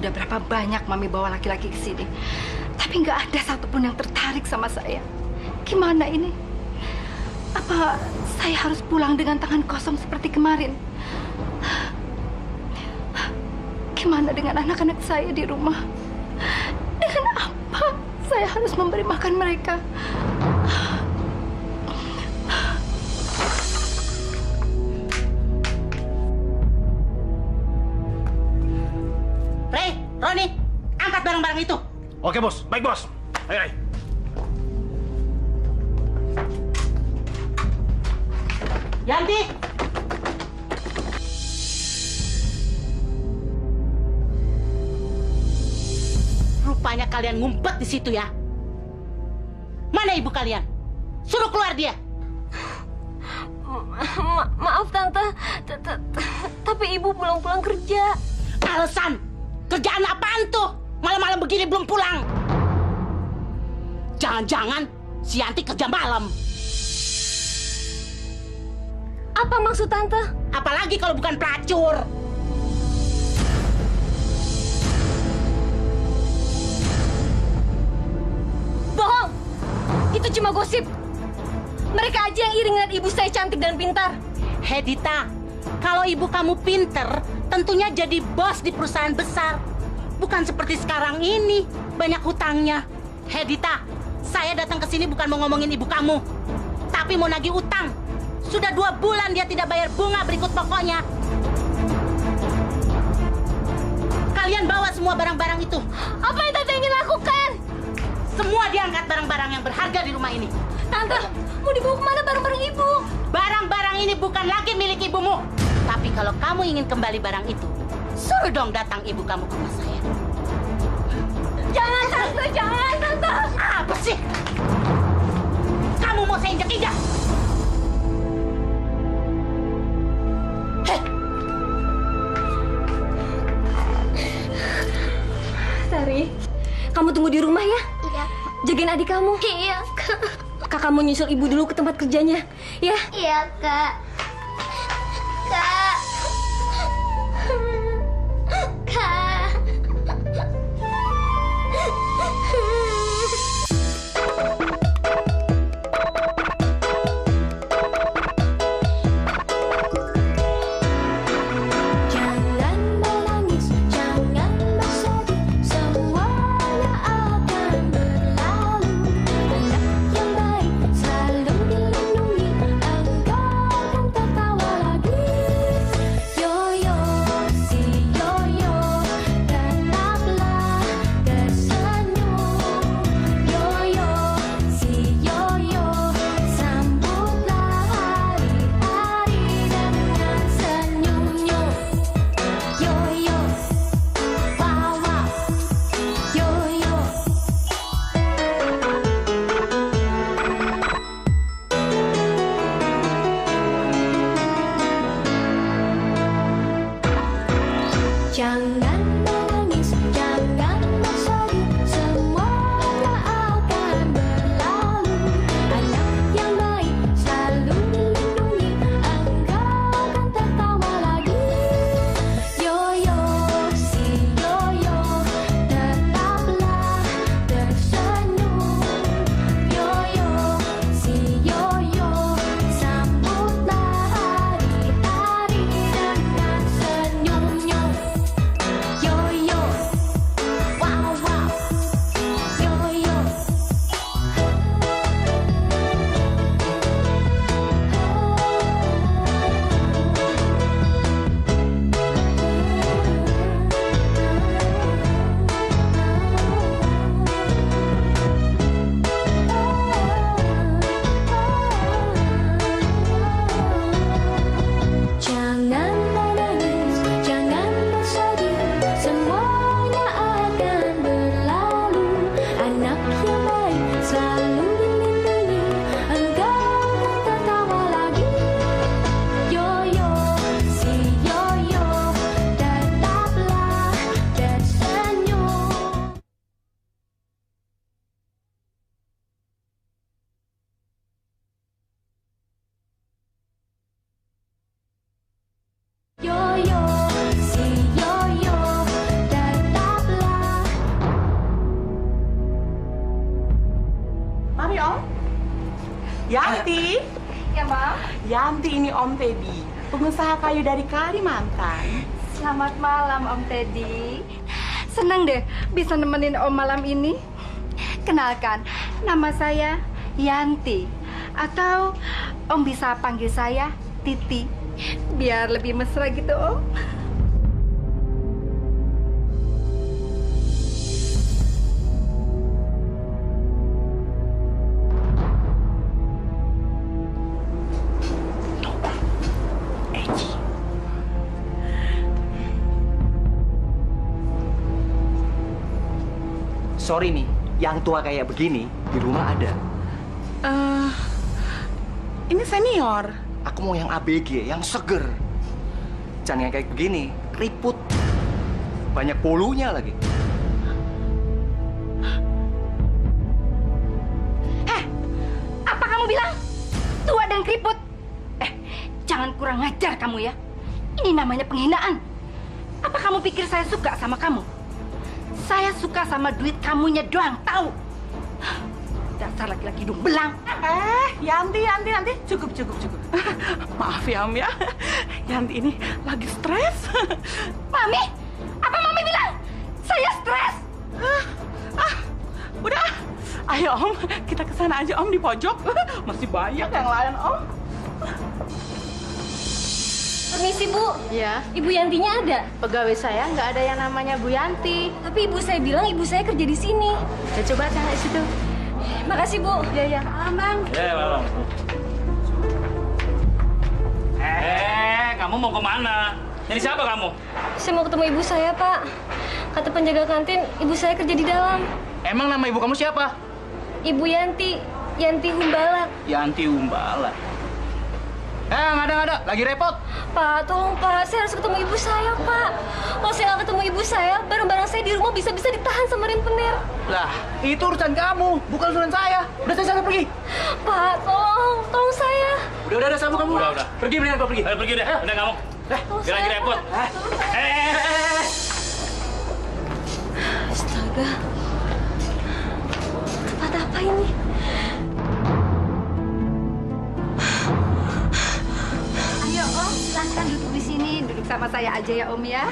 sudah berapa banyak Mami bawa laki-laki ke sini. Tapi nggak ada satupun yang tertarik sama saya. Gimana ini? Apa saya harus pulang dengan tangan kosong seperti kemarin? Gimana dengan anak-anak saya di rumah? Dengan apa saya harus memberi makan mereka? Roni, angkat barang-barang itu. Oke, Bos. Baik, Bos. Ayo, ayo. Yanti. Rupanya kalian ngumpet di situ ya. Mana ibu kalian? Suruh keluar dia. Maaf Tante, tapi Ibu pulang-pulang kerja. Alasan? Kerjaan apaan tuh? Malam-malam begini belum pulang. Jangan-jangan si Yanti kerja malam. Apa maksud Tante? Apalagi kalau bukan pelacur. Bohong! Itu cuma gosip. Mereka aja yang iri ngeliat ibu saya cantik dan pintar. Hedita, kalau ibu kamu pinter, tentunya jadi bos di perusahaan besar. Bukan seperti sekarang ini, banyak hutangnya. Hedita, saya datang ke sini bukan mau ngomongin ibu kamu, tapi mau nagih utang. Sudah 2 bulan dia tidak bayar bunga berikut pokoknya. Kalian bawa semua barang-barang itu. Apa yang Tante ingin lakukan? Semua diangkat barang-barang yang berharga di rumah ini. Tante, mau dibawa kemana barang-barang ibu? Barang-barang ini bukan lagi milik ibumu. Tapi kalau kamu ingin kembali barang itu, suruh dong datang ibu kamu ke rumah saya. Jangan Tante, jangan Tante. Apa sih? Kamu mau saya injak-injak? Sari, kamu tunggu di rumah ya. Iya. Jagain adik kamu. Iya, Kak. Kakak mau nyusul ibu dulu ke tempat kerjanya, ya? Iya, Kak. Kak. Kak. Jangan menangis, jangan bersedih, semuanya akan berlalu. Anak yang baik selalu dilindungi, engkau Yanti. Ya, Mam. Yanti, ini Om Teddy, pengusaha kayu dari Kalimantan. Selamat malam, Om Teddy. Senang deh bisa nemenin Om malam ini. Kenalkan, nama saya Yanti. Atau Om bisa panggil saya Titi. Biar lebih mesra gitu, Om. Sorry nih, yang tua kayak begini di rumah ada. Ini senior. Aku mau yang ABG, yang seger. Jangan yang kayak begini, keriput. Banyak polunya lagi. Apa kamu bilang? Tua dan keriput? Jangan kurang ngajar kamu ya. Ini namanya penghinaan. Apa kamu pikir saya suka sama kamu? Saya suka sama duit kamunya doang, tahu? Dasar laki-laki hidung belang. Yanti, cukup. Maaf ya, Om ya. Yanti ini lagi stres. Mami, apa Mami bilang? Saya stres. Udah. Ayo Om, kita ke sana aja Om di pojok. Masih banyak yang lain Om. Permisi, Bu. Ya, Ibu Yantinya ada? pegawai saya nggak ada yang namanya Bu Yanti. Tapi ibu saya bilang ibu saya kerja di sini. Ya, coba cari situ. Makasih, Bu. Ya. Bang. Ya, Bang. Kamu mau kemana? Jadi siapa kamu? Saya mau ketemu ibu saya, Pak. Kata penjaga kantin, ibu saya kerja di dalam. Emang nama ibu kamu siapa? Ibu Yanti, Yanti Humbalak. Yanti Umbala. Nggak ada. Lagi repot. Pak, tolong Pak, saya harus ketemu ibu saya, Pak. Kalau saya nggak ketemu ibu saya, barang-barang saya di rumah bisa-bisa ditahan sama rentenir. Lah, itu urusan kamu, bukan urusan saya. Udah saya pergi. Pak, tolong saya. Udah, sabu kamu. Udah. Pergi, mendingan kau pergi. Ayo pergi deh, udah kamu. Biar lagi repot. Astaga. Tempat apa ini? Ayo Om, silahkan duduk di sini. Duduk sama saya aja ya Om ya.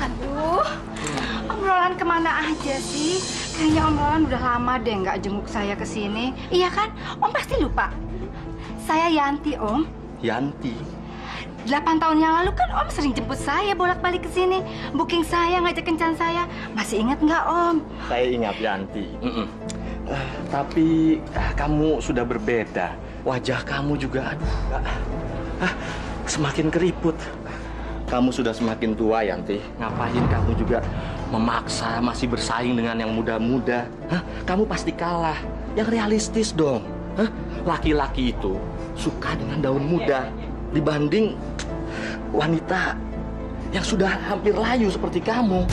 Aduh, obrolan kemana aja sih? Kayaknya Om Roland udah lama deh nggak jenguk saya ke sini. Iya kan? Om pasti lupa. Saya Yanti Om. Yanti. 8 tahun yang lalu kan Om sering jemput saya bolak-balik ke sini. Booking saya, ngajak kencan saya. Masih ingat nggak Om? Saya ingat Yanti. Tapi kamu sudah berbeda. Wajah kamu juga, semakin keriput. Kamu sudah semakin tua, Yanti. Ngapain kamu juga memaksa masih bersaing dengan yang muda-muda? Kamu pasti kalah. Yang realistis dong. Laki-laki itu suka dengan daun muda dibanding wanita yang sudah hampir layu seperti kamu.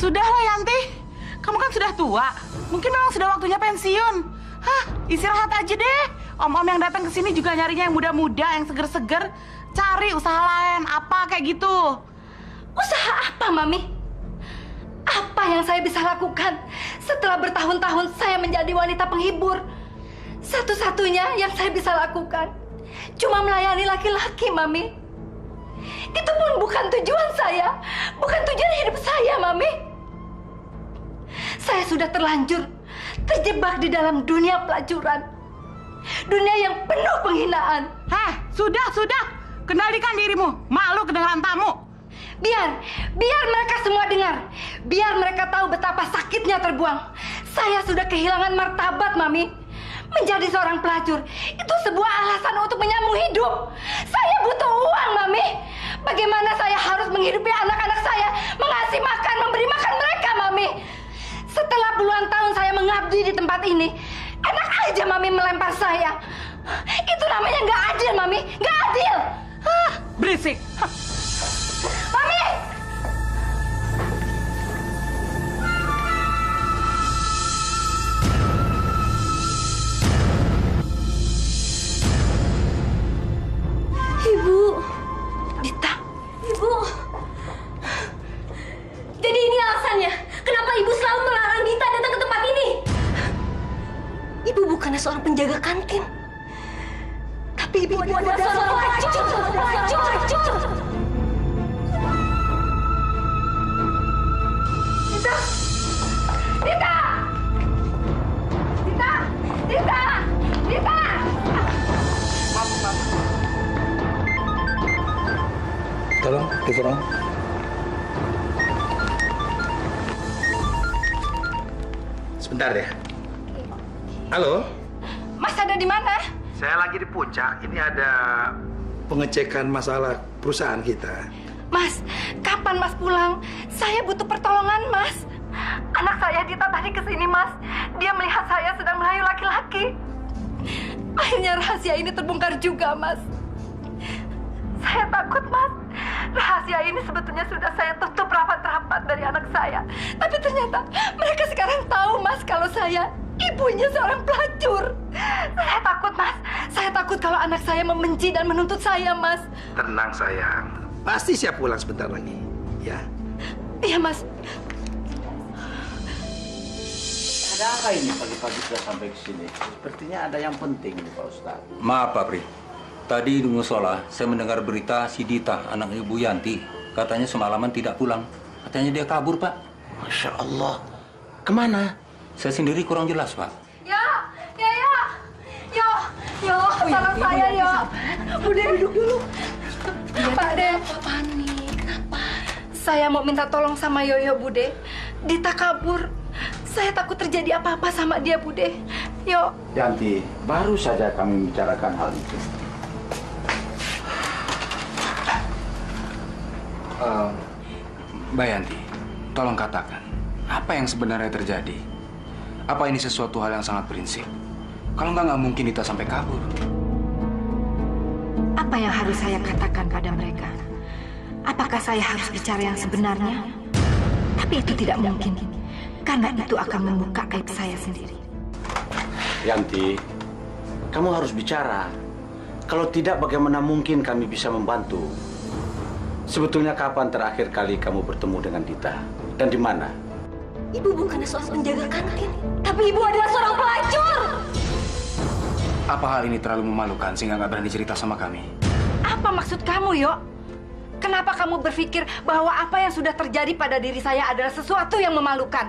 Sudahlah Yanti, kamu kan sudah tua. Mungkin memang sudah waktunya pensiun. Istirahat aja deh. Om-om yang datang ke sini juga nyarinya yang muda-muda, yang seger-seger. Cari usaha lain, apa kayak gitu. Usaha apa, Mami? Apa yang saya bisa lakukan setelah bertahun-tahun saya menjadi wanita penghibur? Satu-satunya yang saya bisa lakukan cuma melayani laki-laki, Mami. Itu pun bukan tujuan saya, bukan tujuan hidup saya, Mami. Saya sudah terlanjur terjebak di dalam dunia pelacuran. Dunia yang penuh penghinaan. Sudah. Kendalikan dirimu. Malu kedengaran tamu. Biar mereka semua dengar. Biar mereka tahu betapa sakitnya terbuang. Saya sudah kehilangan martabat, Mami. Menjadi seorang pelacur itu sebuah alasan untuk menyambung hidup. Saya butuh uang, Mami. Bagaimana saya harus menghidupi anak-anak saya, mengasih makan, memberi makan mereka, Mami. Setelah puluhan tahun saya mengabdi di tempat ini, enak aja Mami melempar saya. Itu namanya nggak adil, Mami. Nggak adil. Berisik. Mami! seorang penjaga kantin. Tapi ibu adalah seorang pelacur. Dita! Tolong, diterong. Sebentar ya. Halo? Mas ada di mana? Saya lagi di puncak. Ini ada pengecekan masalah perusahaan kita. Mas, kapan Mas pulang? Saya butuh pertolongan, Mas. Anak saya Dita tadi kesini, Mas. Dia melihat saya sedang merayu laki-laki. Akhirnya rahasia ini terbongkar juga, Mas. Saya takut, Mas. Rahasia ini sebetulnya sudah saya tutup rapat-rapat dari anak saya. Tapi ternyata mereka sekarang tahu, Mas, kalau saya ibunya seorang pelacur. Saya takut, Mas. Saya takut kalau anak saya membenci dan menuntut saya, Mas. Tenang, sayang. Pasti siap pulang sebentar lagi. Ya. Iya, Mas. Ada apa ini pagi-pagi sudah sampai ke sini? Sepertinya ada yang penting nih, Pak Ustadz. Maaf, Pak Pri. Tadi di musola, saya mendengar berita si Dita, anak Ibu Yanti. Katanya semalaman tidak pulang. Katanya dia kabur, Pak. Masya Allah. Kemana? Saya sendiri kurang jelas, Pak. Yo, tolong saya, Yo. Udah duduk dulu. Pak De. Panik, kenapa? Saya mau minta tolong sama Yoyo, Bude. Dita kabur. Saya takut terjadi apa-apa sama dia, Bude. Yo. Yanti, baru saja kami bicarakan hal itu. Mbak Yanti, tolong katakan, apa yang sebenarnya terjadi? Apa ini sesuatu hal yang sangat prinsip? Kalau nggak mungkin Dita sampai kabur. Apa yang harus saya katakan pada mereka? Apakah saya harus bicara yang sebenarnya? Tapi itu tidak mungkin, karena itu akan membuka aib saya sendiri. Yanti, kamu harus bicara. Kalau tidak, bagaimana mungkin kami bisa membantu? Sebetulnya kapan terakhir kali kamu bertemu dengan Dita? Dan di mana? Ibu bukanlah seorang penjaga kantin, tapi ibu adalah seorang pelacur. Apa hal ini terlalu memalukan sehingga nggak berani cerita sama kami? Apa maksud kamu, Yo? Kenapa kamu berpikir bahwa apa yang sudah terjadi pada diri saya adalah sesuatu yang memalukan?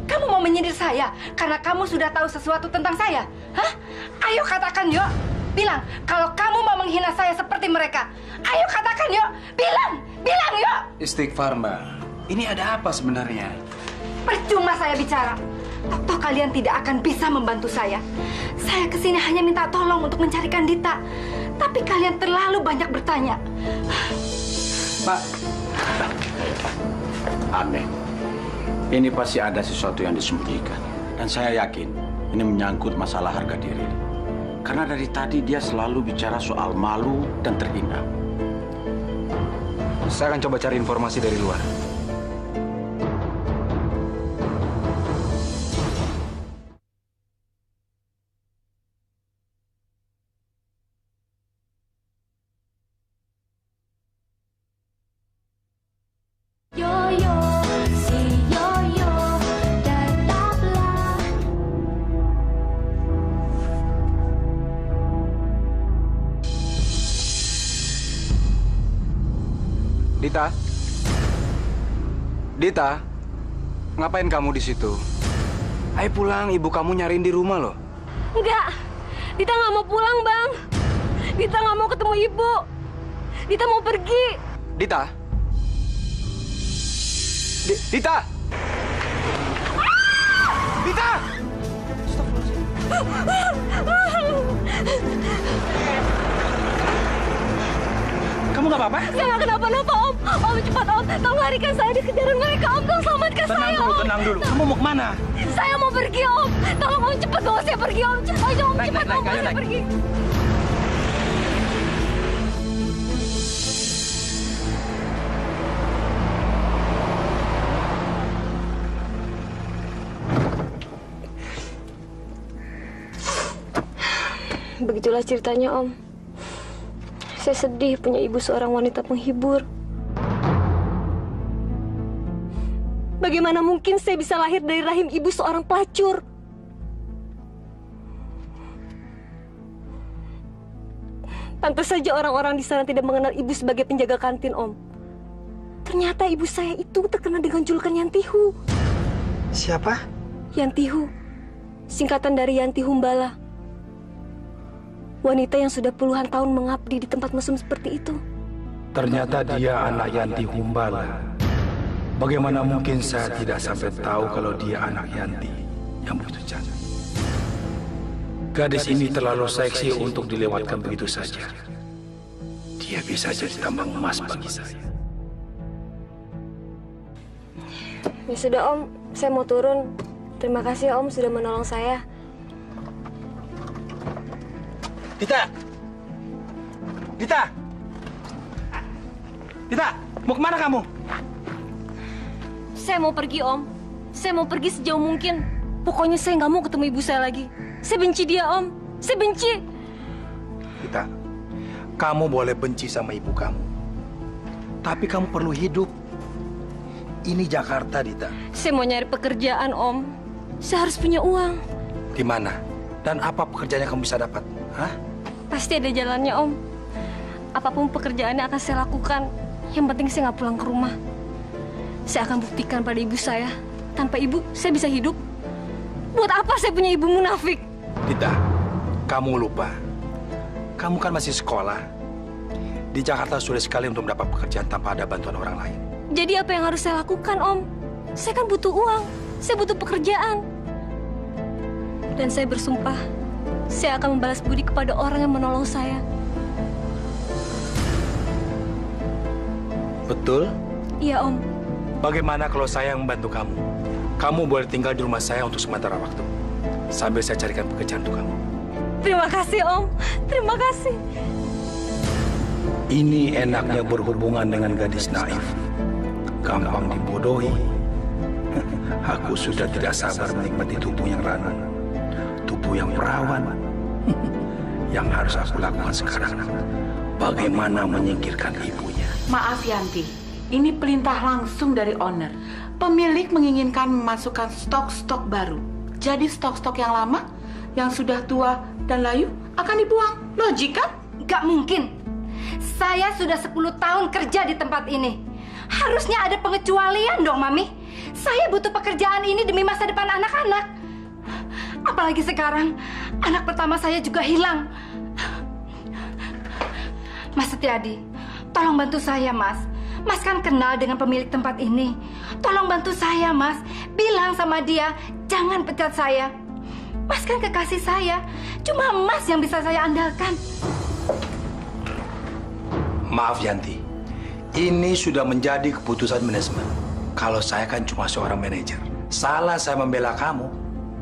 Kamu mau menyindir saya karena kamu sudah tahu sesuatu tentang saya? Hah? Ayo katakan, Yo. Bilang kalau kamu mau menghina saya seperti mereka. Ayo katakan, Yo. Bilang, Yo. Istighfar, Mbak. Ini ada apa sebenarnya? Percuma saya bicara. Toh kalian tidak akan bisa membantu saya. Saya kesini hanya minta tolong untuk mencarikan Dita. Tapi kalian terlalu banyak bertanya. Pak. Aneh. Ini pasti ada sesuatu yang disembunyikan. Dan saya yakin ini menyangkut masalah harga diri. Karena dari tadi dia selalu bicara soal malu dan terhina. Saya akan coba cari informasi dari luar. Yoyo, si Yoyo, tetaplah. Dita, ngapain kamu di situ? Ayo pulang, ibu kamu nyariin di rumah loh. Enggak, Dita nggak mau pulang, Bang. Dita nggak mau ketemu ibu. Dita mau pergi. Dita? Dita! Dita! Kamu nggak apa-apa? Saya nggak kenapa-napa, Om. Om, cepat, Om. Tolong larikan saya di kejaran mereka, Om. Tolong selamatkan saya, Om. Tenang dulu. Kamu mau kemana? Saya mau pergi, Om. Tolong, Om, cepat bawa saya pergi, Om. Cepat aja, Om. Cepat, Om, bawa saya pergi. Begitulah ceritanya, Om. Saya sedih punya ibu seorang wanita penghibur. Bagaimana mungkin saya bisa lahir dari rahim ibu seorang pelacur? Pantas saja orang-orang di sana tidak mengenal ibu sebagai penjaga kantin, Om. Ternyata ibu saya itu terkenal dengan julukan Yantihu. Siapa? Yantihu, singkatan dari Yanti Humbala. Wanita yang sudah puluhan tahun mengabdi di tempat mesum seperti itu. Ternyata dia anak Yanti Humbala. Bagaimana mungkin saya tidak sampai tahu kalau dia anak Yanti yang begitu cantik. Gadis ini terlalu seksi untuk dilewatkan begitu saja. Dia bisa jadi tambang emas bagi saya. Ya sudah, Om, saya mau turun. Terima kasih, Om, sudah menolong saya. Dita! Dita! Dita, mau kemana kamu? Saya mau pergi, Om. Saya mau pergi sejauh mungkin. Pokoknya saya nggak mau ketemu ibu saya lagi. Saya benci dia, Om. Saya benci. Dita, kamu boleh benci sama ibu kamu. Tapi kamu perlu hidup. Ini Jakarta, Dita. Saya mau nyari pekerjaan, Om. Saya harus punya uang. Di mana? Dan apa pekerjaan yang kamu bisa dapat? Hah? Pasti ada jalannya, Om. Apapun pekerjaannya akan saya lakukan. Yang penting saya nggak pulang ke rumah. Saya akan buktikan pada ibu saya. Tanpa ibu, saya bisa hidup. Buat apa saya punya ibu munafik? Dita, kamu lupa. Kamu kan masih sekolah. Di Jakarta sulit sekali untuk mendapat pekerjaan tanpa ada bantuan orang lain. Jadi apa yang harus saya lakukan, Om? Saya kan butuh uang. Saya butuh pekerjaan. Dan saya bersumpah, saya akan membalas budi kepada orang yang menolong saya. Betul? Iya, Om. Bagaimana kalau saya yang membantu kamu? Kamu boleh tinggal di rumah saya untuk sementara waktu. Sambil saya carikan pekerjaan untuk kamu. Terima kasih, Om. Terima kasih. Ini enaknya berhubungan dengan gadis naif. Gampang dibodohi. Aku sudah tidak sabar menikmati tubuh yang ranum. Tubuh yang perawan. Yang harus aku lakukan sekarang, bagaimana menyingkirkan ibunya. Maaf Yanti, ini perintah langsung dari owner. Pemilik menginginkan memasukkan stok-stok baru. Jadi stok-stok yang lama, yang sudah tua dan layu akan dibuang. Logik kan? Gak mungkin. Saya sudah 10 tahun kerja di tempat ini. Harusnya ada pengecualian dong, Mami. Saya butuh pekerjaan ini demi masa depan anak-anak. Apalagi sekarang, anak pertama saya juga hilang. Mas Setiadi, tolong bantu saya, Mas. Mas kan kenal dengan pemilik tempat ini. Tolong bantu saya, Mas. Bilang sama dia, jangan pecat saya. Mas kan kekasih saya. Cuma Mas yang bisa saya andalkan. Maaf Yanti, ini sudah menjadi keputusan manajemen. Kalau saya kan cuma seorang manajer. Salah saya membela kamu,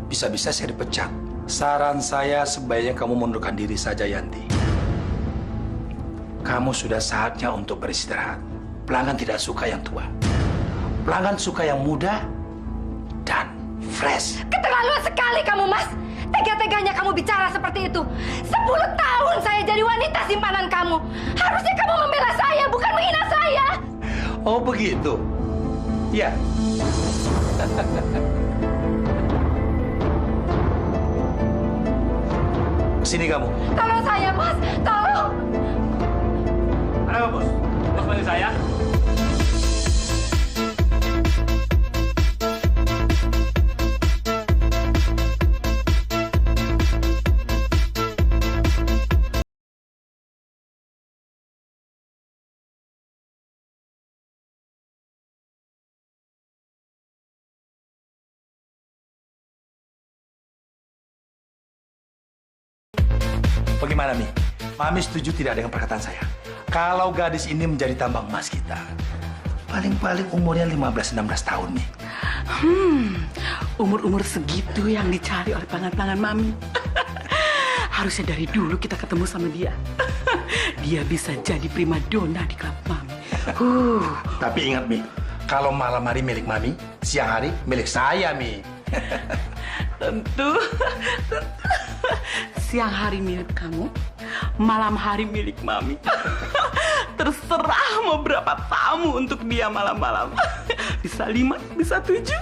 bisa-bisa saya dipecat. Saran saya sebaiknya kamu mundurkan diri saja, Yanti. Kamu sudah saatnya untuk beristirahat. Pelanggan tidak suka yang tua. Pelanggan suka yang muda dan fresh. Keterlaluan sekali kamu, Mas. Tega-teganya kamu bicara seperti itu. 10 tahun saya jadi wanita simpanan kamu. Harusnya kamu membela saya, bukan menghina saya. Oh begitu? Ya. Sini kamu. Tolong saya, Mas. Tolong. Ada apa, Bos? Bos panggil saya? Bagaimana, Mi? Mami setuju tidak dengan perkataan saya? Kalau gadis ini menjadi tambang emas kita, paling-paling umurnya 15-16 tahun, Mi. Umur-umur segitu yang dicari oleh tangan-tangan Mami. Harusnya dari dulu kita ketemu sama dia. Dia bisa jadi primadona di klub Mami. Tapi ingat, Mi, kalau malam hari milik Mami, siang hari milik saya, Mi. Tentu. Siang hari milik kamu, malam hari milik Mami. Terserah mau berapa tamu untuk dia malam-malam. Bisa 5, bisa 7.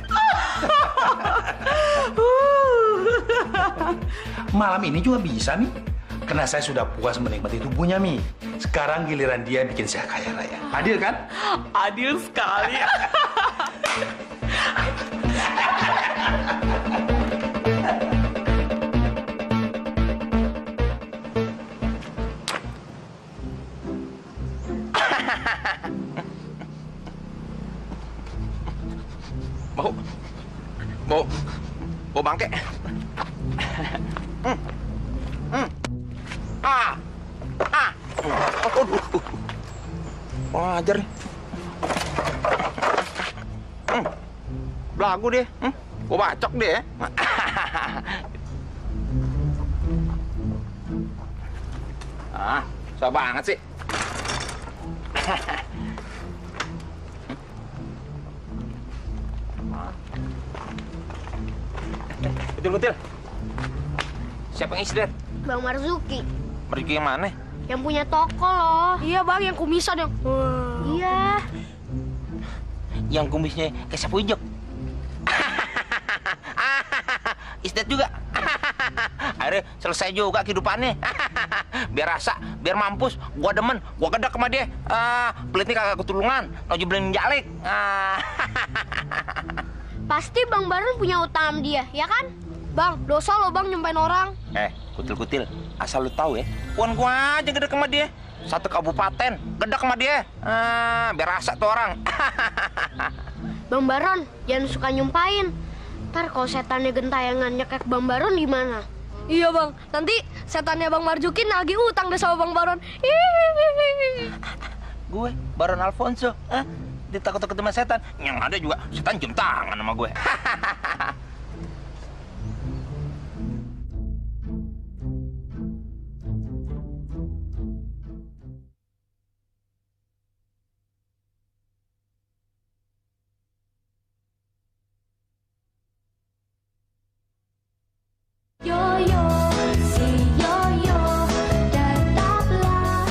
Malam ini juga bisa, Mi. Karena saya sudah puas menikmati tubuhnya, Mi. Sekarang giliran dia bikin saya kaya raya. Adil kan? Adil sekali. Bau bangke. Aduh. Wajar nih. Belagu deh. Gua bacok deh. Susah banget sih. Betul. Siapa yang isi, Der? Bang Marzuki. Marzuki yang mana? Yang punya toko loh. Iya bang, yang kumisan yang. Iya. Yang kumisnya kayak sapu hijau. Isdet juga. Akhirnya selesai juga kehidupannya. Biar rasa, biar mampus. Gua demen, gua gedak sama dia. Pelitnya kagak ketulungan, nojo beli jalik. Pasti Bang Baron punya utang sama dia, ya kan? Bang, dosa lo bang nyumpain orang. Kutil-kutil, asal lu tahu ya, puan gua aja gedek sama dia. Satu kabupaten, gedek sama dia. Biar rasa tuh orang. Bang Baron, jangan suka nyumpain. Ntar kalau setannya gentayangan nyekek Bang Baron gimana? Iya bang, nanti setannya Bang Marzuki nagih utang deh sama Bang Baron. Gue, Baron Alfonso, ditakut-takut sama setan. Yang ada juga setan cium tangan sama gue. Yoyo, si Yoyo, tetaplah.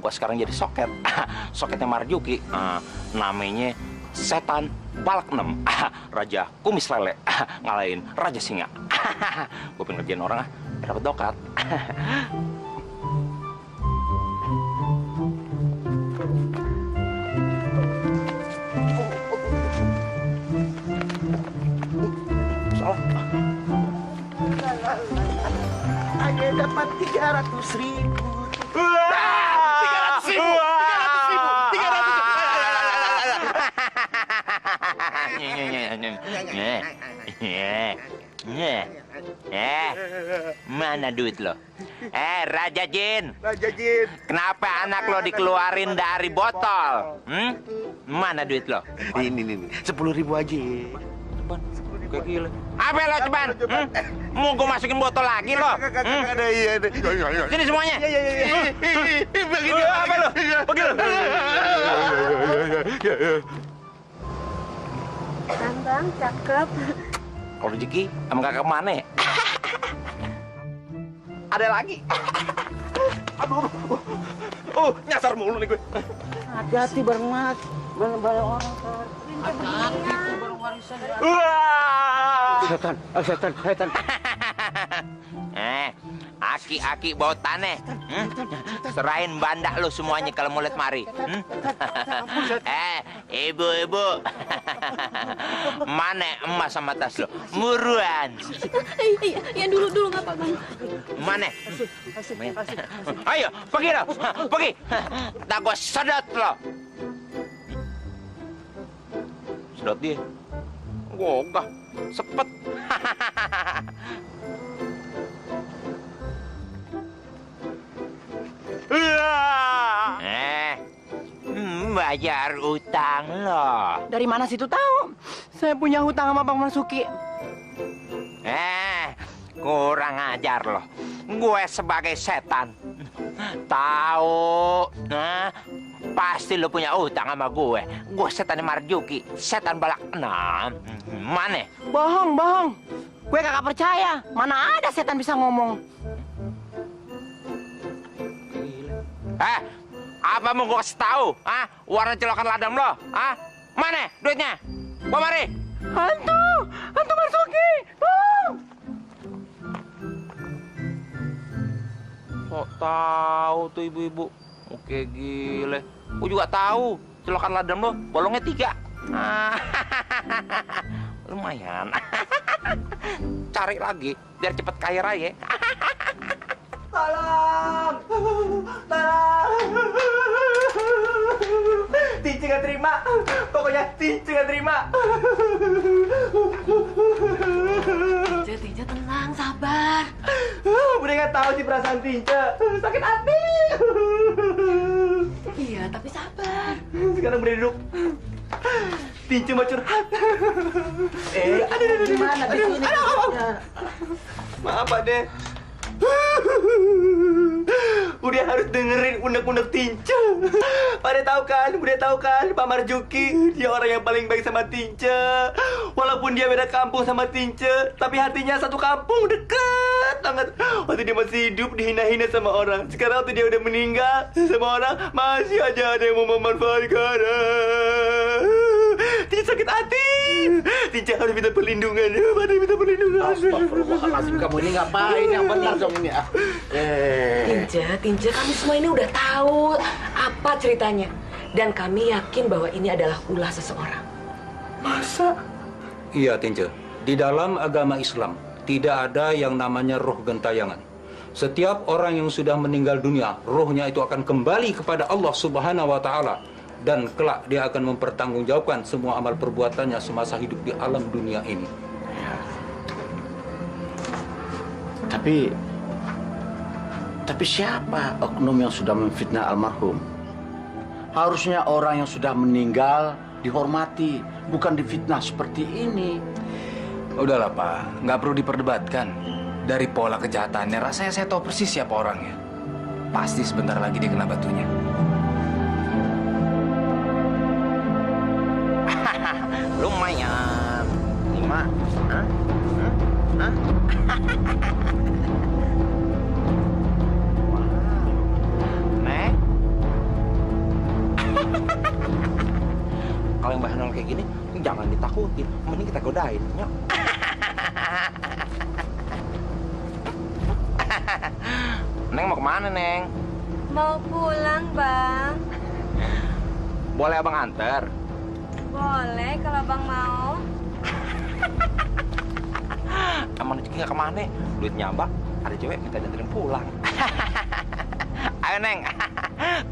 Gua sekarang jadi soket. Soketnya Marzuki. Namanya Setan Balak 6. Raja Kumis Lele. Ngalahin Raja Singa. Gua pengen ngerjain orang biar dapet dokat. Hanya dapat 300.000. 300.000. Mana duit lo? Raja Jin. Raja Jin. Kenapa anak lo dikeluarin dari botol? Mana duit lo? Ini 10.000 aja. Kayak gila. Apa lo ceban? Mau gue masukin botol lagi lo? Ada iya. Sini semuanya. Begini apa lo? Begini. Bang, cakep. Kalau rezeki sama kakak mana? Ada lagi. Aduh. Nyasar mulu nih gue. Hati-hati bareng mas. Banyak orang. Hati-hati bareng warisan. Setan. Aki-aki bawa tanah. Serahin bandak lo semuanya kalau mau lihat mari. Ibu-ibu. Mana emas sama tas lo? Muruan. Iya dulu nggak apa bang. Mana? Ayo, pergi lo. Pergi. Tak gua sedot lo. Sedot dia. Gogah. Sepet. Bayar utang lo. Dari mana situ tahu? Saya punya hutang sama Bang Marzuki. Kurang ajar lo. Gue sebagai setan tahu, pasti lo punya utang sama gue. Gue setan Marzuki, setan Balak 6. Mana? Bohong. Gue kagak percaya. Mana ada setan bisa ngomong. Apa mau gue kasih tahu? Warna celokan ladam lo? Mana duitnya? Bawa mari. Hantu! Hantu Marzuki! Kok tahu tuh ibu-ibu? Oke gile. Gua juga tahu. Celokan ladang lo bolongnya 3. Lumayan. Cari lagi biar cepet kaya raya. Tolong! Tolong! Tinci nggak terima. Pokoknya Tinci nggak terima. Tince tenang, sabar. Budi nggak tahu sih perasaan Tince. Sakit hati. Iya, tapi sabar. Sekarang Budi duduk. Tince mau curhat. Aduh, gimana di sini? Maaf, Pak De. Udah harus dengerin unek-unek Tince. Pada tahu kan Pak Marzuki, dia orang yang paling baik sama Tince. Walaupun dia beda kampung sama Tince, tapi hatinya satu kampung, dekat banget. Waktu dia masih hidup dihina-hina sama orang. Sekarang waktu dia udah meninggal sama orang, masih aja ada yang mau memanfaatkan. Tince sakit hati. Tince harus minta perlindungan. Pada minta perlindungan. Astagfirullahaladzim, kamu ini ngapain? Yang benar dong ini. Tince, kami semua ini udah tahu apa ceritanya. Dan kami yakin bahwa ini adalah ulah seseorang. Masa? Iya, Tince. Di dalam agama Islam, tidak ada yang namanya roh gentayangan. Setiap orang yang sudah meninggal dunia, rohnya itu akan kembali kepada Allah Subhanahu wa Ta'ala. Dan kelak dia akan mempertanggungjawabkan semua amal perbuatannya semasa hidup di alam dunia ini. Tapi siapa oknum yang sudah memfitnah almarhum? Harusnya orang yang sudah meninggal dihormati, bukan difitnah seperti ini. Udahlah, Pak. Nggak perlu diperdebatkan. Dari pola kejahatannya, rasanya saya tahu persis siapa orangnya. Pasti sebentar lagi dia kena batunya. Lumayan. 5. Hah? Nek. Kalau yang bahan kayak gini, jangan ditakutin. Mending kita godain. Nyok. Neng mau kemana, Neng? Mau pulang, Bang. Boleh abang anter? Boleh kalau Bang mau. Emang rezeki nggak kemana? Duit nyambak, ada cewek minta dianterin pulang. Ayo, Neng.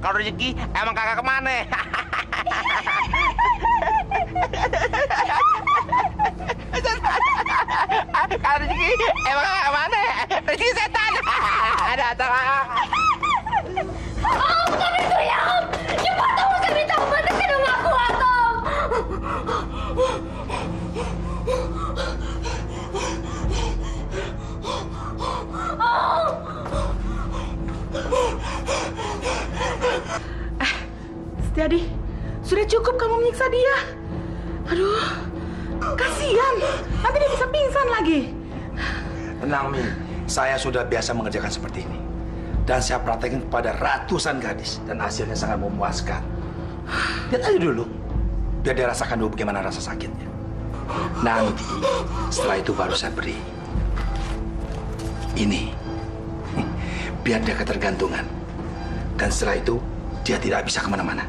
Kalau rezeki emang kagak kemana? Kalau rezeki emang kagak kemana? Rezeki setan. Ada atau? Om, kami itu ya, Om. Cepat, Om, kami tahu mana kedua aku, Om. Setiadi, sudah cukup kamu menyiksa dia. Aduh, kasihan. Nanti dia bisa pingsan lagi. Tenang, Min. Saya sudah biasa mengerjakan seperti ini. Dan saya praktekin kepada ratusan gadis. Dan hasilnya sangat memuaskan. Lihat aja dulu. Biar dia rasakan dulu bagaimana rasa sakitnya. Nanti, setelah itu baru saya beri. Ini. Biar dia ketergantungan. Dan setelah itu, dia tidak bisa kemana-mana.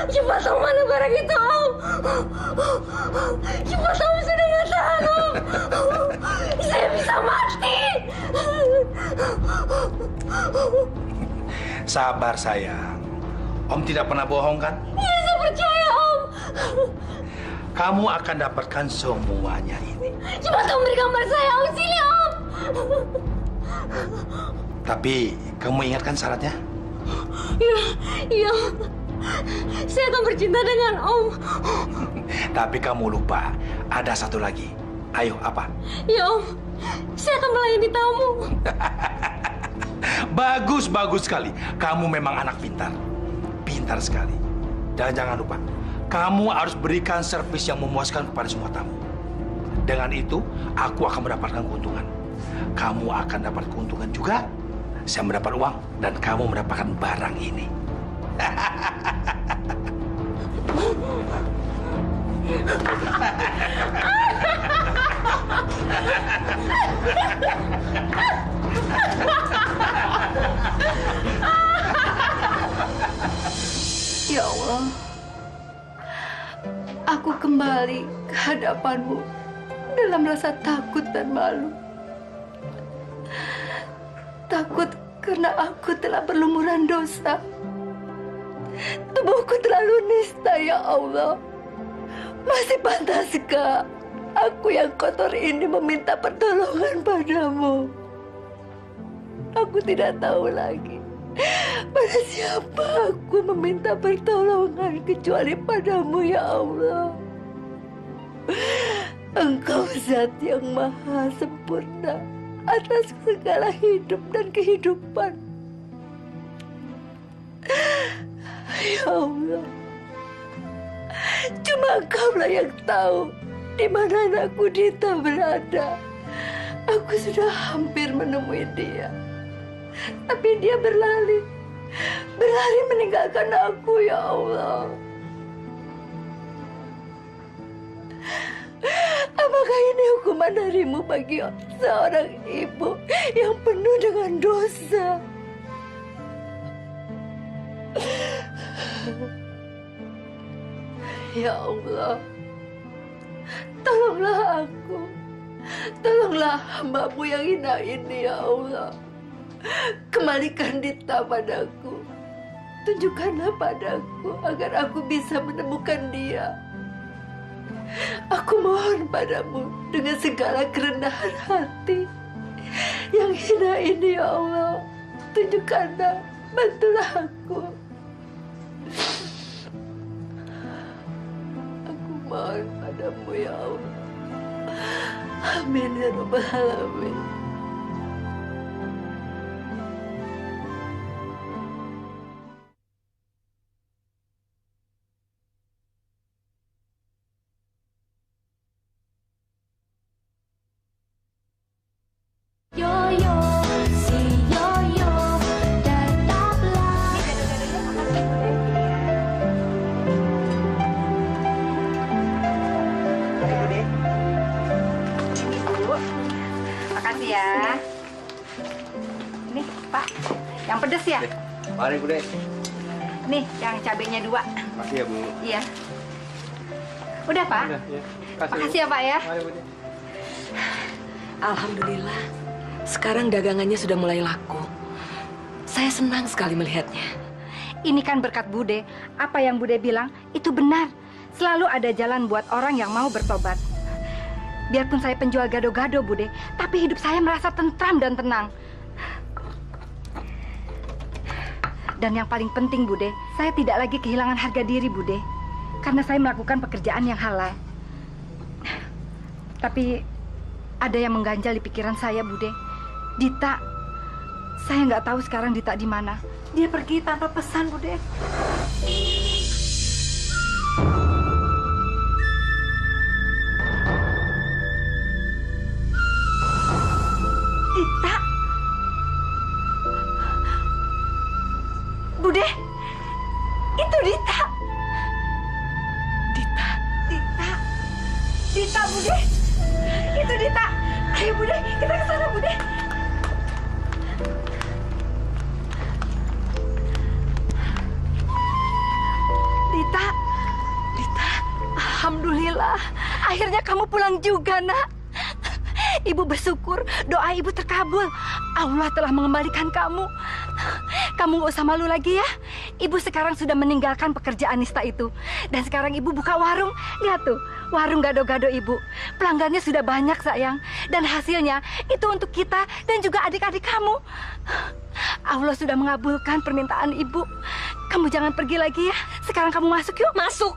Cepat, Om, mana barang itu, Om. Cepat, Om, sudah nggak tahan, Om. Saya bisa mati. Sabar, sayang. Om tidak pernah bohong, kan? Ya, saya percaya, Om. Kamu akan dapatkan semuanya ini. Cepat, Om, beri gambar saya, Om. Sini, Om. Tapi, kamu ingatkan syaratnya? Iya. Saya akan bercinta dengan Om. Tapi kamu lupa, ada satu lagi. Ayo, apa? Ya, Om. Saya akan melayani tamu. Bagus, bagus sekali. Kamu memang anak pintar. Pintar sekali. Dan jangan lupa, kamu harus berikan servis yang memuaskan kepada semua tamu. Dengan itu, aku akan mendapatkan keuntungan. Kamu akan dapat keuntungan juga. Saya mendapat uang dan kamu mendapatkan barang ini. Ya Allah, aku kembali ke hadapanmu dalam rasa takut dan malu. Takut karena aku telah berlumuran dosa. Tubuhku terlalu nista, ya Allah. Masih pantaskah aku yang kotor ini meminta pertolongan padamu? Aku tidak tahu lagi pada siapa aku meminta pertolongan kecuali padamu, ya Allah. Engkau zat yang maha sempurna atas segala hidup dan kehidupan. Ya Allah, cuma Engkaulah yang tahu di mana anakku Dita berada. Aku sudah hampir menemui dia, tapi dia berlari meninggalkan aku, ya Allah. Apakah ini hukuman darimu bagi seorang ibu yang penuh dengan dosa? Ya Allah, tolonglah aku. Tolonglah hamba-Mu yang hina ini, ya Allah. Kembalikan Dita padaku. Tunjukkanlah padaku agar aku bisa menemukan dia. Aku mohon padamu dengan segala kerendahan hati yang hina ini, ya Allah. Tunjukkanlah, bantulah aku. Aku mohon padamu, ya Allah. Amin ya Rabbal Alamin. Ya. Ini, Pak. Yang pedes ya? Mari, Bude. Nih, yang cabenya 2. Makasih ya, Bu. Iya. Udah, Pak? Udah, ya. Makasih ya, Pak ya. Mari, Bude. Alhamdulillah, sekarang dagangannya sudah mulai laku. Saya senang sekali melihatnya. Ini kan berkat Bude. Apa yang Bude bilang itu benar. Selalu ada jalan buat orang yang mau bertobat. Biarpun saya penjual gado-gado, Bude, tapi hidup saya merasa tentram dan tenang. Dan yang paling penting, Bude, saya tidak lagi kehilangan harga diri, Bude. Karena saya melakukan pekerjaan yang halal. Tapi ada yang mengganjal di pikiran saya, Bude. Dita, saya nggak tahu sekarang Dita di mana. Dia pergi tanpa pesan, Bude. Dita, Bude, itu Dita. Dita, Bude, itu Dita. Ayo, Bude, kita ke sana, Bude. Dita, alhamdulillah, akhirnya kamu pulang juga, Nak. Ibu bersyukur doa ibu terkabul. Allah telah mengembalikan kamu. Kamu gak usah malu lagi ya. Ibu sekarang sudah meninggalkan pekerjaan nista itu. Dan sekarang ibu buka warung. Lihat tuh, warung gado-gado ibu. Pelanggannya sudah banyak, sayang. Dan hasilnya itu untuk kita dan juga adik-adik kamu. Allah sudah mengabulkan permintaan ibu. Kamu jangan pergi lagi ya. Sekarang kamu masuk yuk. Masuk?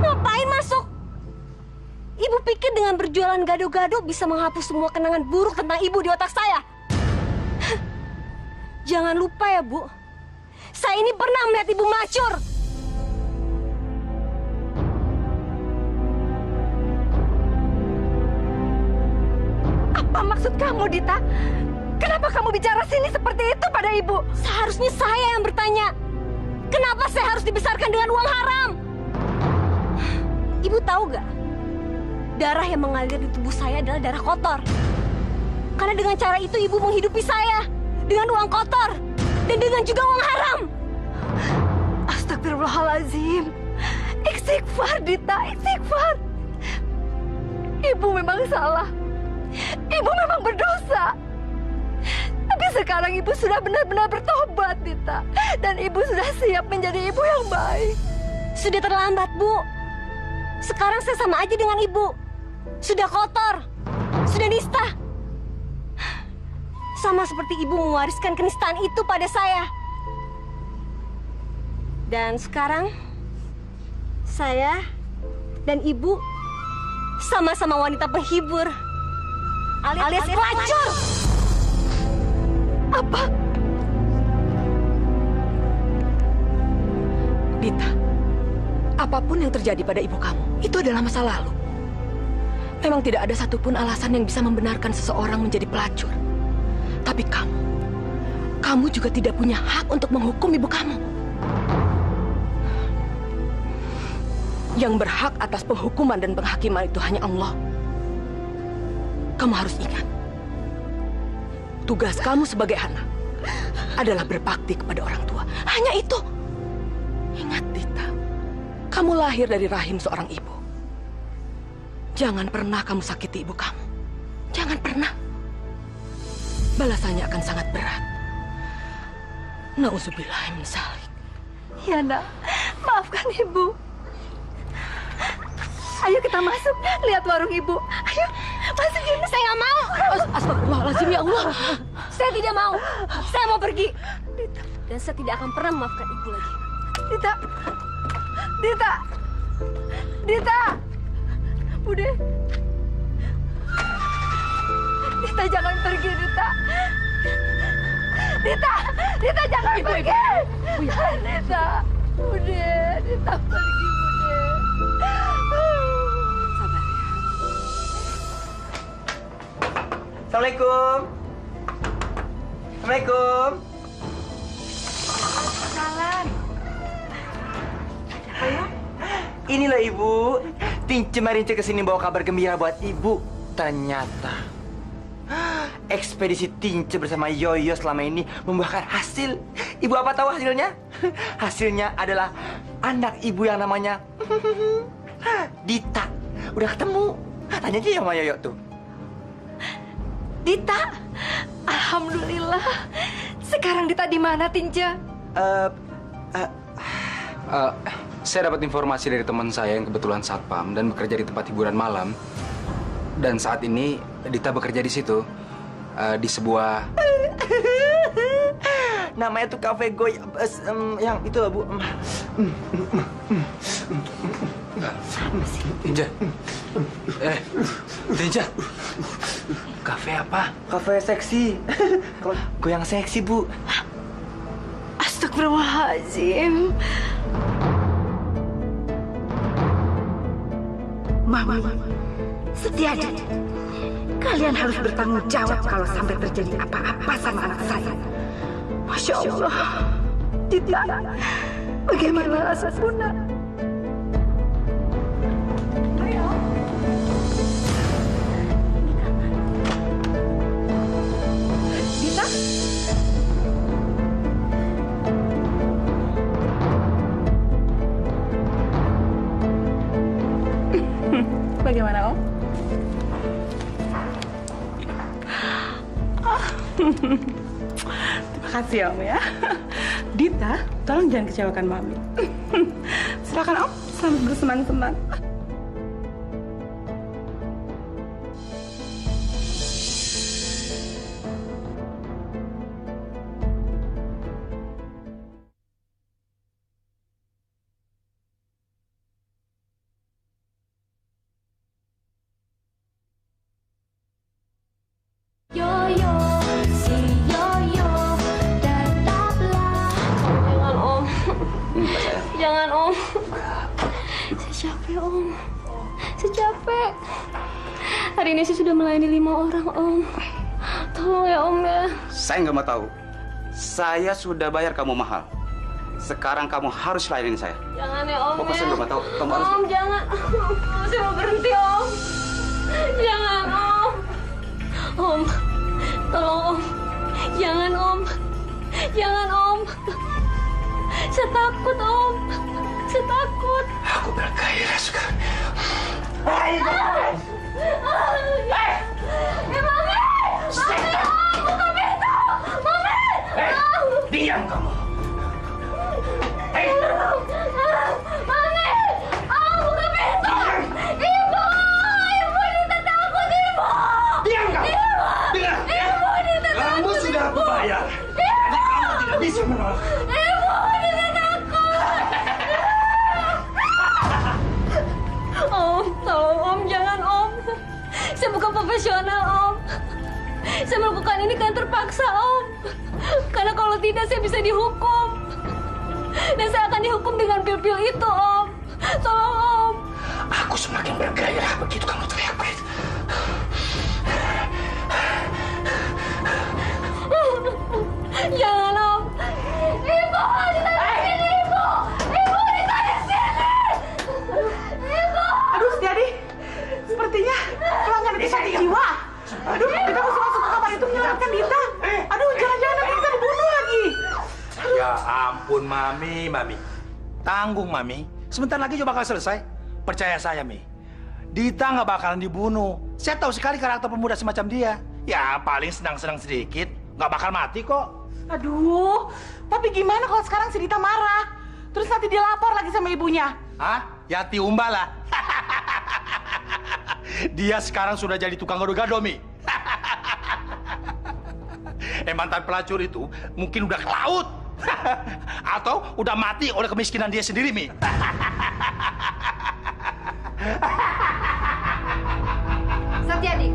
Ngapain masuk? Ibu pikir dengan berjualan gado-gado bisa menghapus semua kenangan buruk tentang ibu di otak saya? Jangan lupa ya, Bu. Saya ini pernah melihat ibu macur. Apa maksud kamu, Dita? Kenapa kamu bicara sini seperti itu pada ibu? Seharusnya saya yang bertanya. Kenapa saya harus dibesarkan dengan uang haram? Ibu tahu gak? Darah yang mengalir di tubuh saya adalah darah kotor. Karena dengan cara itu ibu menghidupi saya dengan uang kotor dan dengan juga uang haram. Astagfirullahaladzim. Istighfar, Dita, istighfar. Ibu memang salah. Ibu memang berdosa. Tapi sekarang ibu sudah benar-benar bertobat, Dita. Dan ibu sudah siap menjadi ibu yang baik. Sudah terlambat, Bu. Sekarang saya sama aja dengan ibu. Sudah kotor. Sudah nista. Sama seperti ibu mewariskan kenistaan itu pada saya. Dan sekarang saya dan ibu sama-sama wanita penghibur alias pelacur. Apa? Dita, apapun yang terjadi pada ibu kamu, itu adalah masa lalu. Memang tidak ada satupun alasan yang bisa membenarkan seseorang menjadi pelacur. Tapi kamu juga tidak punya hak untuk menghukum ibu kamu. Yang berhak atas penghukuman dan penghakiman itu hanya Allah. Kamu harus ingat, tugas kamu sebagai anak adalah berbakti kepada orang tua. Hanya itu. Ingat, Dita, kamu lahir dari rahim seorang ibu. Jangan pernah kamu sakiti ibu kamu. Jangan pernah. Balasannya akan sangat berat. Nauzubillah min dzalik. Ya, Nak. Maafkan ibu. Ayo kita masuk, lihat warung ibu. Ayo, masuk ini. Saya nggak mau. Astagfirullahaladzim, ya Allah. Saya tidak mau. Saya mau pergi. Dan saya tidak akan pernah memaafkan ibu lagi. Dita. Dita. Dita. Bude. Dita jangan pergi, Dita. Dita. Dita jangan pergi. Dita. Bude. Dita pergi, Bude. Sabar ya. Assalamualaikum. Assalamualaikum. Salam. Ada apa ya? Inilah ibu. Tince Marince kesini bawa kabar gembira buat ibu. Ternyata ekspedisi Tince bersama Yoyo selama ini membuahkan hasil. Ibu apa tahu hasilnya? Hasilnya adalah anak ibu yang namanya Dita. Udah ketemu. Tanya aja sama Yoyo tuh. Dita. Alhamdulillah. Sekarang Dita di mana, Tince? Saya dapat informasi dari teman saya yang kebetulan satpam dan bekerja di tempat hiburan malam. Dan saat ini Dita bekerja di situ, di sebuah... Namanya tuh Cafe Goy, yang itu lah, Bu. Tinja. Tinja. Kafe apa? Kafe seksi. Goyang seksi, Bu. Astagfirullahaladzim. Mama, Setiadi, kalian harus bertanggung jawab kalau sampai terjadi apa-apa sama anak saya. Masya Allah. Dita, bagaimana rasa Bunda? Dita? Bagaimana, Om? Terima kasih, Om ya. Dita, tolong jangan kecewakan Mami. Silakan, Om. Selamat bersenang-senang. Yoyo, si Yoyo, tetaplah. Jangan, Om. Jangan, Om. Saya capek, Om. Saya capek. Hari ini saya sudah melayani 5 orang, Om. Tolong ya, Om ya. Saya nggak mau tahu. Saya sudah bayar kamu mahal. Sekarang kamu harus layanin saya. Jangan ya Om. Pokoknya ya. saya nggak tahu. Kamu harus. Om, jangan. Saya mau berhenti Om. Jangan Om. Om, tolong Om. Jangan Om. Jangan Om. Saya takut Om. Saya takut. Aku bergairah sekarang. Hei, guys! Hei! Mami! Mami! Buka pintu! Mami! Hei, diam kamu. Hei! Mami! Buka pintu! Ibu! Ibu ini takut, Ibu! Diam kamu! Ibu! Dengar, ya? Ibu ini takut! Kamu sudah aku bayar. Ibu! Kamu tidak bisa menolak. Ibu ini takut! Om, tolong Om, jangan Om. Saya bukan profesional Om. Saya melakukan ini kan terpaksa Om. Karena kalau tidak saya bisa dihukum. Dan saya akan dihukum dengan pil-pil itu Om. Tolong Om. Aku semakin bergairah begitu kamu teriak begitu. Jangan Om. Ibu, ditarik sini Ibu. Ibu, ditarik sini. Ibu. Aduh, Setiadi. Sepertinya pelanggan itu sakit jiwa. Aduh, kita mesti masuk ke kamar itu menyelamatkan Dita. Aduh, jangan-jangan nanti kita dibunuh lagi. Ya ampun, Mami. Tanggung, Mami. Sebentar lagi juga bakal selesai. Percaya saya, Mi. Dita nggak bakalan dibunuh. Saya tahu sekali karakter pemuda semacam dia. Ya, paling senang-senang sedikit. Nggak bakal mati kok. Aduh, tapi gimana kalau sekarang si Dita marah? Terus nanti dia lapor lagi sama ibunya. Hah? Yati Umba lah. Dia sekarang sudah jadi tukang gado-gado, Mi. Mantan pelacur itu mungkin udah ke laut. Atau udah mati oleh kemiskinan dia sendiri, Mi. Setiadi.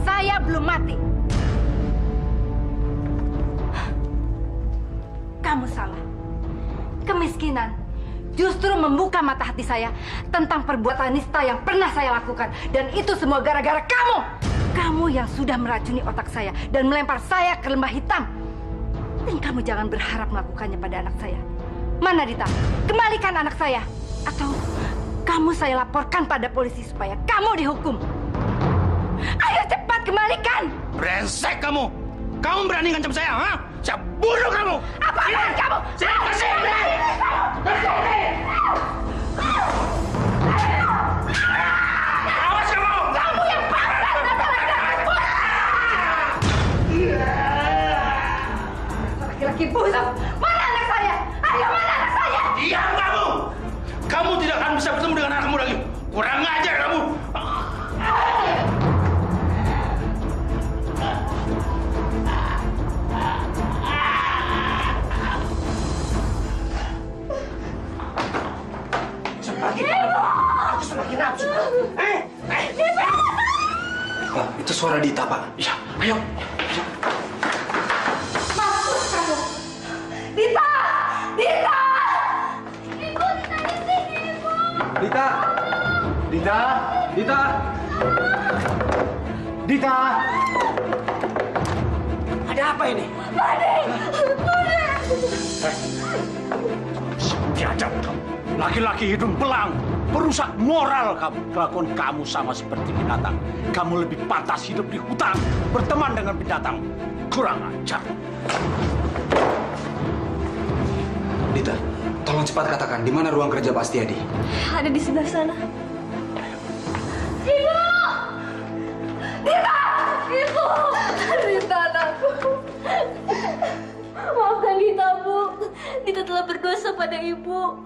Saya belum mati. Kamu salah. Kemiskinan justru membuka mata hati saya tentang perbuatan nista yang pernah saya lakukan. Dan itu semua gara-gara kamu. Kamu yang sudah meracuni otak saya dan melempar saya ke lembah hitam. Dan kamu jangan berharap melakukannya pada anak saya. Mana Dita? Kembalikan anak saya. Atau kamu saya laporkan pada polisi supaya kamu dihukum. Ayo cepat kembalikan. Brengsek kamu. Kamu berani ngancam saya, ha? Saya bunuh kamu. Apaan kamu? Saya kesini. Awas kamu. Kamu yang paksa laki-laki busuk. Mana anak saya? Ayo, mana anak saya? Diam kamu. Kamu tidak akan bisa bertemu dengan anak kamu lagi. Kurang ajar kamu. Aku semakin nafsu. Pak, itu suara Dita, Pak. Ya, ayo. Masuk kamu. Dita! Dita! Ibu, Dita di sini, Ibu. Dita! Dita! Dita! Dita! Ada apa ini? Bade! Bade! Biadab kamu. Laki-laki hidung belang. Perusak moral kamu. Kelakuan kamu sama seperti binatang. Kamu lebih pantas hidup di hutan. Berteman dengan binatang. Kurang ajar. Dita, tolong cepat katakan, di mana ruang kerja Pak Setiadi? Ada di sebelah sana. Ibu! Dita! Ibu! Dita, anakku. Maafkan Dita, Bu. Dita telah berdosa pada Ibu.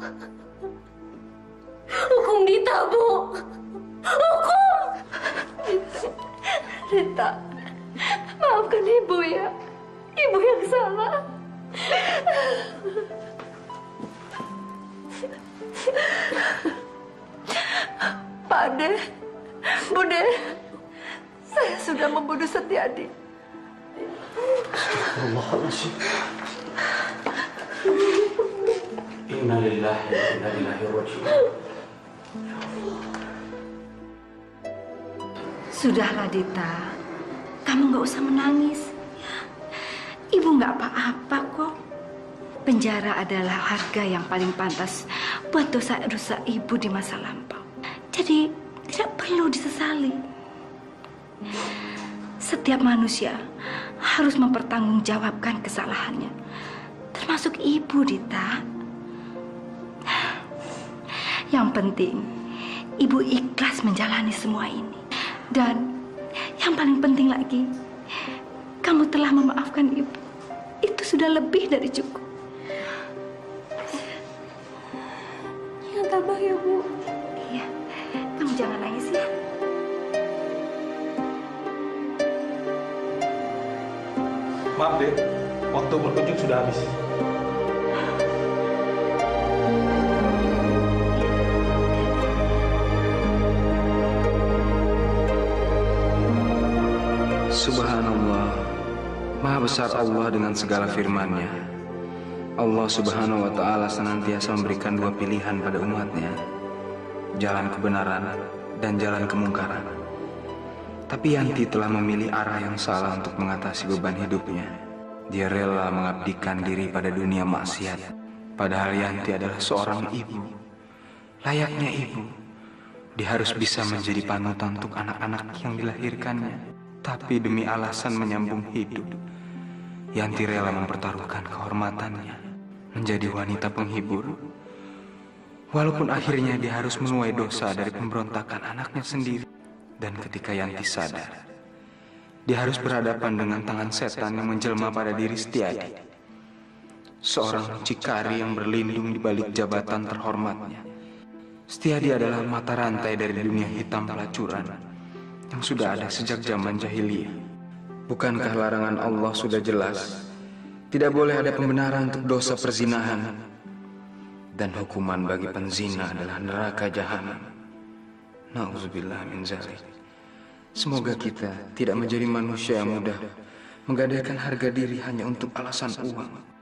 Hukum Dita, Bu. Hukum! Dita, maafkan Ibu ya. Ibu yang salah. Pak Ade, Bude, saya sudah membunuh Setiadi. Astagfirullahaladzim. Innalillahi wa inna ilaihi raji'un. Sudahlah Dita, kamu kamu nggak usah menangis. Ya, ibu nggak apa-apa kok. Penjara adalah harga yang paling pantas buat dosa-dosa ibu di masa lampau. Jadi tidak perlu disesali. Setiap manusia harus mempertanggungjawabkan kesalahannya, termasuk ibu, Dita. Yang penting, ibu ikhlas menjalani semua ini. Dan yang paling penting lagi, kamu telah memaafkan ibu. Itu sudah lebih dari cukup. Yang tabah ya, Bu. Iya, kamu jangan nangis ya. Maaf, Dek. Waktu berkunjung sudah habis. Subhanallah, Maha besar Allah dengan segala firman-Nya. Allah Subhanahu wa Ta'ala senantiasa memberikan dua pilihan pada umatnya, jalan kebenaran dan jalan kemungkaran. Tapi Yanti telah memilih arah yang salah untuk mengatasi beban hidupnya. Dia rela mengabdikan diri pada dunia maksiat. Padahal Yanti adalah seorang ibu. Layaknya ibu, dia harus bisa menjadi panutan untuk anak-anak yang dilahirkannya. Tapi demi alasan menyambung hidup, Yanti rela mempertaruhkan kehormatannya menjadi wanita penghibur. Walaupun akhirnya dia harus menuai dosa dari pemberontakan anaknya sendiri. Dan ketika Yanti sadar, dia harus berhadapan dengan tangan setan yang menjelma pada diri Setiadi, seorang mucikari yang berlindung di balik jabatan terhormatnya. Setiadi adalah mata rantai dari dunia hitam pelacuran yang sudah ada sejak zaman jahiliyah. Bukankah larangan Allah sudah jelas? Tidak boleh ada pembenaran untuk dosa perzinahan. Dan hukuman bagi penzina adalah neraka jahanam. Nauzubillah min zalik. Semoga kita tidak menjadi manusia yang mudah menggadaikan harga diri hanya untuk alasan uang.